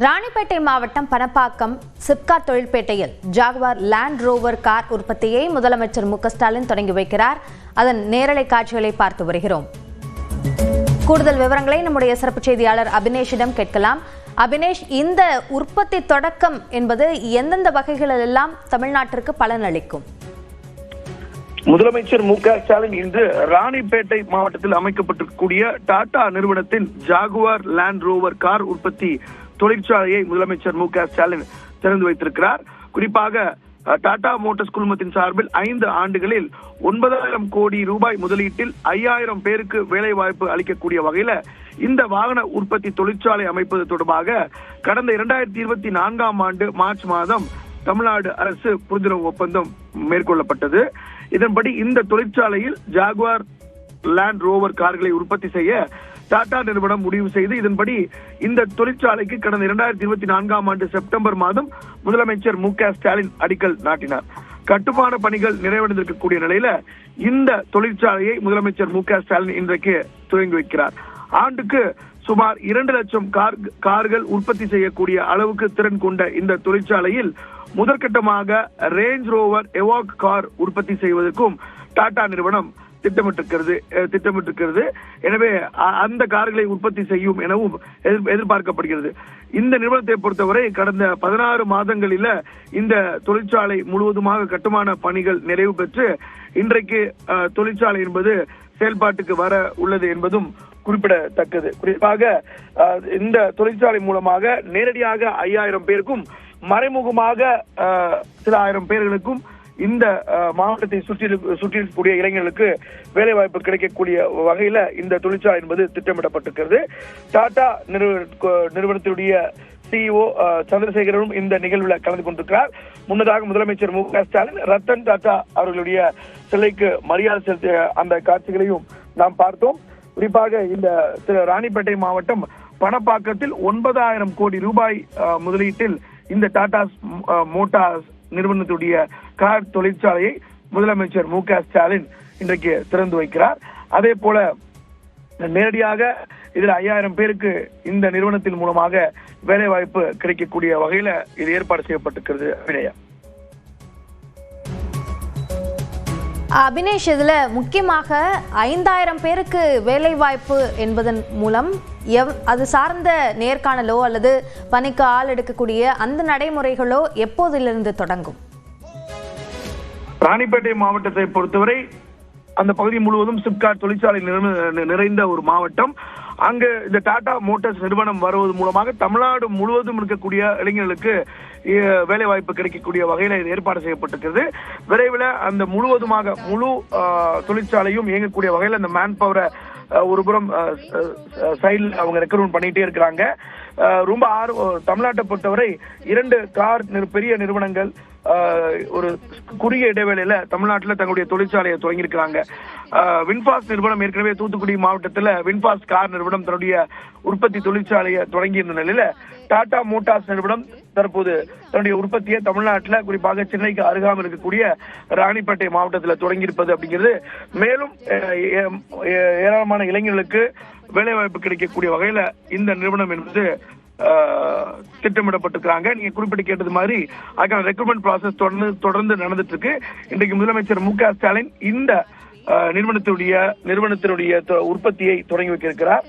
ராணிப்பேட்டை மாவட்டம் பணப்பாக்கம் சிப்காட் தொழில்பேட்டையில் Jaguar Land Rover car உற்பத்தியை முதலமைச்சர் மு.க.ஸ்டாலின் தொடங்கி வைக்கிறார். அதன் நேரலை காட்சிகளை பார்த்து வருகிறோம். கூடுதல் விவரங்களை நம்முடைய சிறப்பு செய்தியாளர் அபினேஷிடம் கேட்கலாம். அபினேஷ், இந்த உற்பத்தி தொடக்கம் என்பது எந்தெந்த வகைகளில் எல்லாம் தமிழ்நாட்டிற்கு பலனளிக்கும்? முதலமைச்சர் மு.க.ஸ்டாலின் இன்று ராணிப்பேட்டை மாவட்டத்தில் அமைக்கப்பட்டிருக்கக்கூடிய டாடா நிறுவனத்தின் ஜாகுவார் லேண்ட் ரோவர் கார் உற்பத்தி தொழிற்சாலையை முதலமைச்சர் மு.க.ஸ்டாலின் திறந்து வைத்திருக்கிறார். குறிப்பாக டாடா மோட்டார்ஸ் குழுமத்தின் சார்பில் 5 ஆண்டுகளில் 9,000 கோடி ரூபாய் முதலீட்டில் 5,000 பேருக்கு வேலை வாய்ப்பு அளிக்கக்கூடிய வகையில இந்த வாகன உற்பத்தி தொழிற்சாலை அமைப்பது தொடர்பாக கடந்த 2024ஆம் ஆண்டு மார்ச் மாதம் தமிழ்நாடு அரசு புரிந்துணர்வு ஒப்பந்தம் மேற்கொள்ளப்பட்டது. இதன்படி இந்த தொழிற்சாலையில் ஜாகுவார் லேண்ட் ரோவர் கார்களை உற்பத்தி செய்ய டாடா நிறுவனம் முடிவு செய்து இதன்படி இந்த தொழிற்சாலைக்கு கடந்த 2024ஆம் ஆண்டு செப்டம்பர் மாதம் முதலமைச்சர் மு.க.ஸ்டாலின் அடிக்கல் நாட்டினார். கட்டுமான பணிகள் நிறைவடைந்திருக்கக்கூடிய நிலையில இந்த தொழிற்சாலையை முதலமைச்சர் மு.க.ஸ்டாலின் இன்றைக்கு துவங்கி வைக்கிறார். ஆண்டுக்கு சுமார் 2 லட்சம் கார்கள் உற்பத்தி செய்யக்கூடிய அளவுக்கு திறன் கொண்ட இந்த தொழிற்சாலையில் முதற்கட்டமாக ரேஞ்ச் ரோவர் எவாக் கார் உற்பத்தி செய்வதற்கும் டாடா நிறுவனம் திட்டமிட்டிருக்கிறது. எனவே அந்த கார்களை உற்பத்தி செய்யும் எனவும் எதிர்பார்க்கப்படுகிறது. இந்த நிறுவனத்தை பொறுத்தவரை கடந்த 16 மாதங்களில இந்த தொழிற்சாலை முழுவதுமாக கட்டுமான பணிகள் நிறைவு பெற்று இன்றைக்கு தொழிற்சாலை என்பது செயல்பாட்டுக்கு வர உள்ளது என்பதும் குறிப்பிடத்தக்கது. குறிப்பாக இந்த தொழிற்சாலை மூலமாக நேரடியாக 5,000 பேருக்கும் மறைமுகமாக சில 1000 பேர்களுக்கும் இந்த மாவட்டத்தை சுற்றியிருக்கக்கூடிய இளைஞர்களுக்கு வேலை வாய்ப்பு கிடைக்கக்கூடிய வகையில இந்த தொழிற்சாலை என்பது திட்டமிடப்பட்டிருக்கிறது. டாடா நிறுவனத்தினுடைய CEO சந்திரசேகரனும் இந்த நிகழ்வில் கலந்து கொண்டிருக்கிறார். முன்னதாக முதலமைச்சர் மு.க.ஸ்டாலின் ரத்தன் டாடா அவர்களுடைய சிலைக்கு மரியாதை செலுத்திய அந்த காட்சிகளையும் நாம் பார்த்தோம். குறிப்பாக இந்த ராணிப்பேட்டை மாவட்டம் பணப்பாக்கத்தில் 9,000 கோடி ரூபாய் முதலீட்டில் இந்த டாடா மோட்டார்ஸ் நிறுவனத்துடைய கார் தொழிற்சாலையை முதலமைச்சர் மு.க.ஸ்டாலின் இன்றைக்கு திறந்து வைக்கிறார். அதே போல நேரடியாக இதில் 5,000 பேருக்கு இந்த நிறுவனத்தின் மூலமாக வேலை வாய்ப்பு கிடைக்கக்கூடிய வகையில இது ஏற்பாடு செய்யப்பட்டிருக்கிறது. அபினேஷ், இதுல முக்கியமாக 5,000 பேருக்கு வேலை வாய்ப்பு என்பதன் மூலம் அது சார்ந்த நேர்காணலோ அல்லது பணிக்கு ஆள் எடுக்கக்கூடிய அந்த நடைமுறைகளோ எப்போதிலிருந்து தொடங்கும்? ராணிப்பேட்டை மாவட்டத்தை பொறுத்தவரை அந்த பகுதி முழுவதும் சிப்காட் தொழிற்சாலை நிறைந்த ஒரு மாவட்டம். அங்கு இந்த டாடா மோட்டார்ஸ் நிறுவனம் வருவது மூலமாக தமிழ்நாடு முழுவதும் இருக்கக்கூடிய இளைஞர்களுக்கு வேலை வாய்ப்பு கிடைக்கக்கூடிய வகையில இது ஏற்பாடு செய்யப்பட்டிருக்கிறது. விரைவில் அந்த முழு தொழிற்சாலையும் இயங்கக்கூடிய வகையில் அந்த மேன் பவரை ஒரு புறம் சைடில் அவங்க ரெக்ரூட் பண்ணிட்டே இருக்கிறாங்க. ரொம்ப தமிழ்நாட்டை பொறுத்தவரை 2 பெரிய நிறுவனங்கள் ஒரு குறுகிய இடைவேளையில தமிழ்நாட்டில் தங்களுடைய தொழிற்சாலையை தொடங்கியிருக்கிறாங்க. வின்பாஸ்ட் நிறுவனம் ஏற்கனவே தூத்துக்குடி மாவட்டத்தில் வின்பாஸ்ட் கார் நிறுவனம் தன்னுடைய உற்பத்தி தொழிற்சாலையை தொடங்கியிருந்த நிலையில டாடா மோட்டார்ஸ் நிறுவனம் தற்போது தன்னுடைய உற்பத்தியை தமிழ்நாட்டில் குறிப்பாக சென்னைக்கு அருகாமல் இருக்கக்கூடிய ராணிப்பேட்டை மாவட்டத்தில் தொடங்கியிருப்பது அப்படிங்கிறது மேலும் ஏராளமான இளைஞர்களுக்கு வேலை வாய்ப்பு கிடைக்கக்கூடிய வகையில இந்த நிறுவனம் என்பது திட்டமிடப்பட்டிருக்கிறாங்க. நீங்க குறிப்பிட்டு கேட்டது மாதிரி அதுக்கான ரெக்ரூட்மெண்ட் ப்ராசஸ் தொடர்ந்து நடந்துட்டு இருக்கு. இன்றைக்கு முதலமைச்சர் மு.க.ஸ்டாலின் இந்த நிறுவனத்தினுடைய உற்பத்தியை தொடங்கி வைக்க இருக்கிறார்.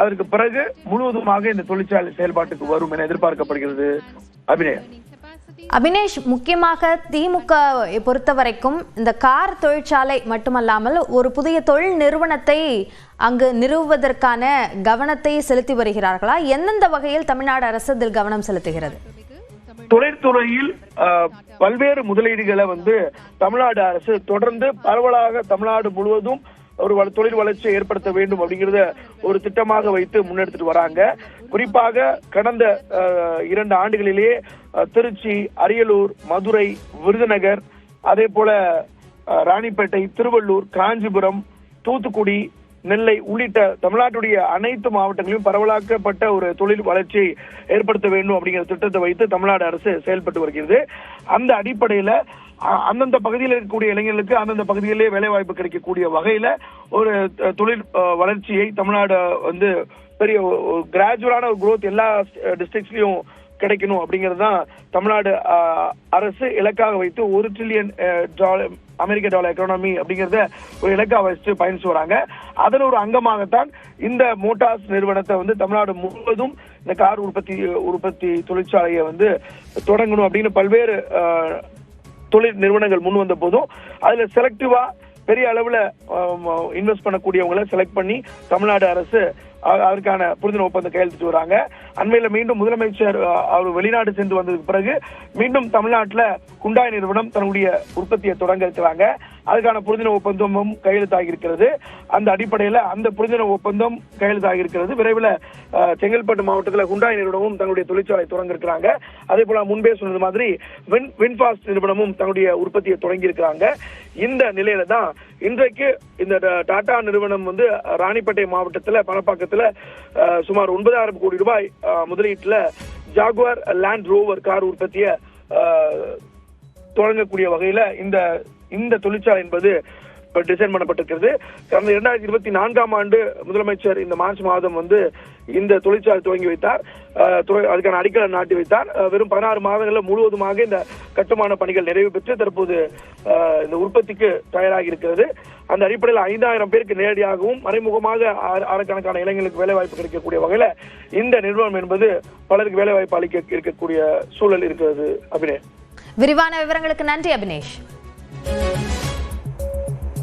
அதற்கு பிறகு முழுவதுமாக இந்த தொழிற்சாலை செயல்பாட்டுக்கு வரும் என எதிர்பார்க்கப்படுகிறது. அபினேஷ், முக்கியமாக திமுக பொறுத்த வரைக்கும் இந்த கார் தொழிற்சாலை மட்டுமல்லாமல் ஒரு புதிய தொழில் நிறுவனத்தை அங்கு நிறுவுவதற்கான கவனத்தை செலுத்தி வருகிறார்களா? எந்தெந்த வகையில் தமிழ்நாடு அரசு இதில் கவனம் செலுத்துகிறது? தொழிற்துறையில் பல்வேறு முதலீடுகளை தமிழ்நாடு அரசு தொடர்ந்து பரவலாக தமிழ்நாடு முழுவதும் ஒரு தொழில் வளர்ச்சியை ஏற்படுத்த வேண்டும் அப்படிங்கிறத ஒரு திட்டமாக வைத்து முன்னெடுத்துட்டு வராங்க. குறிப்பாக கடந்த 2 ஆண்டுகளிலேயே திருச்சி, அரியலூர், மதுரை, விருதுநகர், அதே போல ராணிப்பேட்டை, திருவள்ளூர், காஞ்சிபுரம், தூத்துக்குடி, நெல்லை உள்ளிட்ட தமிழ்நாட்டுடைய அனைத்து மாவட்டங்களிலும் பரவலாக்கப்பட்ட ஒரு தொழில் வளர்ச்சியை ஏற்படுத்த வேண்டும் அப்படிங்கிற திட்டத்தை வைத்து தமிழ்நாடு அரசு செயல்பட்டு வருகிறது. அந்த அடிப்படையில அந்தந்த பகுதியில் இருக்கக்கூடிய இளைஞர்களுக்கு அந்தந்த பகுதிகளிலே வேலை வாய்ப்பு கிடைக்கக்கூடிய வகையில ஒரு தொழில் வளர்ச்சியை தமிழ்நாடு பெரிய கிராஜுவலான ஒரு growth எல்லா டிஸ்ட்ரிக்ட்ஸ்லயும் கிடைக்கணும் அப்படிங்கிறது தான் தமிழ்நாடு அரசு இலக்காக வைத்து $1 trillion அமெரிக்க டாலர் எக்கானமி அப்படிங்கறத ஒரு இலக்கா வச்சு பயணிச்சு வராங்க. அதன் ஒரு அங்கமாகத்தான் இந்த மோட்டார்ஸ் நிறுவனத்தை வந்து தமிழ்நாடு முழுவதும் இந்த கார் உற்பத்தி தொழிற்சாலையை வந்து தொடங்கணும் அப்படின்னு பல்வேறு தொழில் நிறுவனங்கள் முன் வந்த போதும் அதுல செலக்டிவா பெரிய அளவுல இன்வெஸ்ட் பண்ணக்கூடியவங்களை செலக்ட் பண்ணி தமிழ்நாடு அரசு அதற்கான புரிந்துணர்வு ஒப்பந்தம் கையெழுத்திட்டு வராங்க. அண்மையில மீண்டும் முதலமைச்சர் அவர் வெளிநாடு சென்று வந்ததுக்கு பிறகு மீண்டும் தமிழ்நாட்டுல குண்டாய் நிறுவனம் தன்னுடைய உற்பத்தியை தொடங்க இருக்கிறாங்க. அதுக்கான புரிந்துணர்வு ஒப்பந்தமும் கையெழுத்தாகி இருக்கிறது. அந்த அடிப்படையில அந்த புரிந்துணர்வு ஒப்பந்தம் கையெழுத்தாகி இருக்கிறது. விரைவில் செங்கல்பட்டு மாவட்டத்தில் குண்டாய் நிறுவனமும் தன்னுடைய தொழிற்சாலை தொடங்க இருக்கிறாங்க. அதே போல முன்பே சொன்னது மாதிரி வின்ஃபாஸ்ட் நிறுவனமும் தன்னுடைய உற்பத்தியை தொடங்கி இருக்கிறாங்க. இந்த நிலையில தான் இன்றைக்கு இந்த டாடா நிறுவனம் வந்து ராணிப்பேட்டை மாவட்டத்துல பணப்பாக்கத்துல சுமார் 9,000 கோடி ரூபாய் முதலீட்டுல ஜாகுவார் லேண்ட் ரோவர் கார் உற்பத்தியை தொடங்கக்கூடிய வகையில இந்த தொழிற்சாலை என்பது டிசைன் பண்ணப்பட்டிருக்கிறது. கடந்த 2024ஆம் ஆண்டு முதலமைச்சர் இந்த மார்ச் மாதம் வந்து இந்த தொழிற்சாலை துவங்கி வைத்தார். அதுக்கான அடிக்கலை நாட்டி வைத்தார். வெறும் 16 மாதங்களில் முழுவதுமாக இந்த கட்டுமான பணிகள் நிறைவு பெற்று தற்போது இந்த உற்பத்திக்கு தயாராகி இருக்கிறது. அந்த அடிப்படையில் 5,000 பேருக்கு நேரடியாகவும் மறைமுகமாக ஆயிரக்கணக்கான இளைஞர்களுக்கு வேலை வாய்ப்பு கிடைக்கக்கூடிய வகையில இந்த நிறுவனம் என்பது பலருக்கு வேலை வாய்ப்பு அளிக்க இருக்கக்கூடிய சூழல் இருக்கிறது. அபினேஷ், விரிவான விவரங்களுக்கு நன்றி அபினேஷ்.